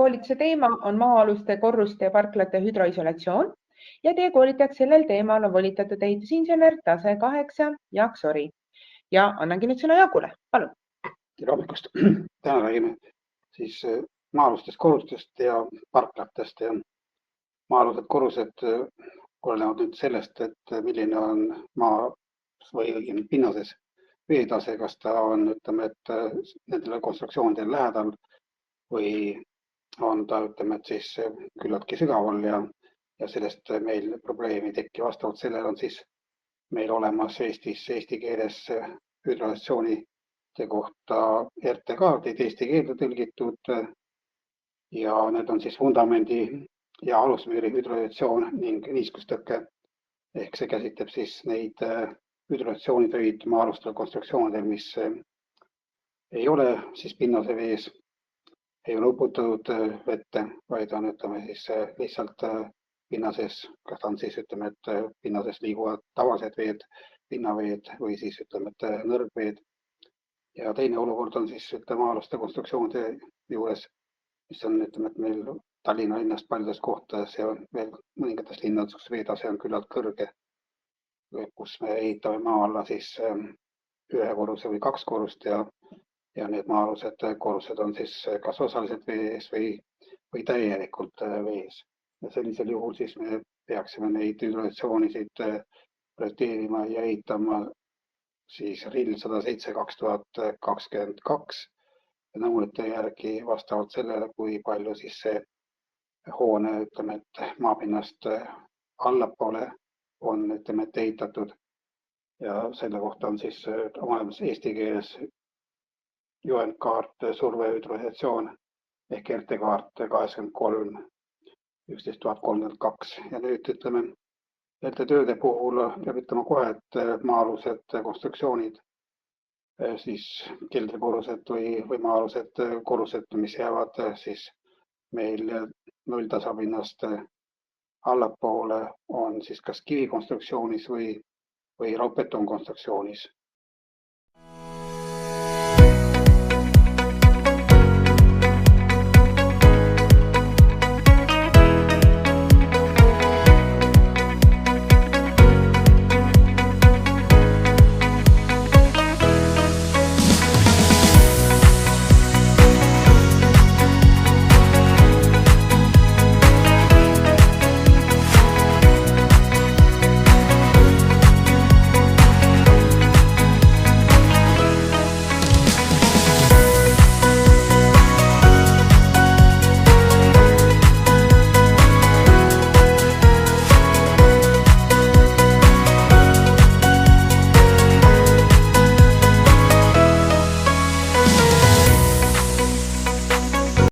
koolituse teema on maa-aluste korruste ja parklate hüdroisolatsioon ja teie koolitajaks sellel teemal on volitatud ehitusinsener tase 8 Jaak Sori. Ja annangi nüüd sõna Jaagule. Palun. Tere hommikust. Täna räägime siis maa-alustest korrustest ja parklatest ja maa-alused korrused olenevad nüüd sellest, et milline on maa või õigemini pinnases veetase, kas ta on, ütleme, et nendele konstruktsioonidele lähedal või on ta, ütleme, et siis küllaltki sügaval ja sellest meil probleemi teki. Vastavalt sellele on siis meil olemas Eestis eesti keeles hüdroisolatsioonide kohta RT-kaardid eesti keelde tõlgitud ja need on siis vundamendi ja alusmüüri hüdroisolatsioon ning niiskustõkke. Ehk see käsitleb siis neid hüdroisolatsioonitöid maa-alustel konstruktsioonidel, mis ei ole siis pinnase vees, ei ole uputatud vette, vaid on, ütleme, siis lihtsalt pinnases, kas on siis, ütleme, et pinnases liiguvad tavalised veed, pinnaveed või siis, ütleme, et nõrgveed. Ja teine olukord on siis, ütleme, maa-aluste konstruktsioonide juures, mis on, ütleme, et meil Tallinna linnast paljudes kohtades ja veel mõningates linnades, kus veetase on küllalt kõrge, kus me ehitame maa alla siis ühe korruse või kaks korrust ja need maa-alused korrused on siis kas osaliselt vees või täielikult vees. Ja sellisel juhul siis me peaksime neid hüdroisolatsioonisid projekteerima ja ehitama siis RIL 107/2022 nõuete järgi vastavalt sellele, kui palju siis see hoone, ütleme, et maapinnast allapoole on, ütleme, et ehitatud ja selle kohta on siis olemas eesti keeles juhendkaart survehüdroisolatsioon ehk RT-kaart 83 11 032 ja nüüd, ütleme, nende tööde puhul peab ütlema kohe, et maa-alused konstruktsioonid, siis keldrikorrused või maa-alused korrused, mis jäävad siis meil nulltasapinnast allapoole, on siis kas kivikonstruktsioonis või raudbetonkonstruktsioonis.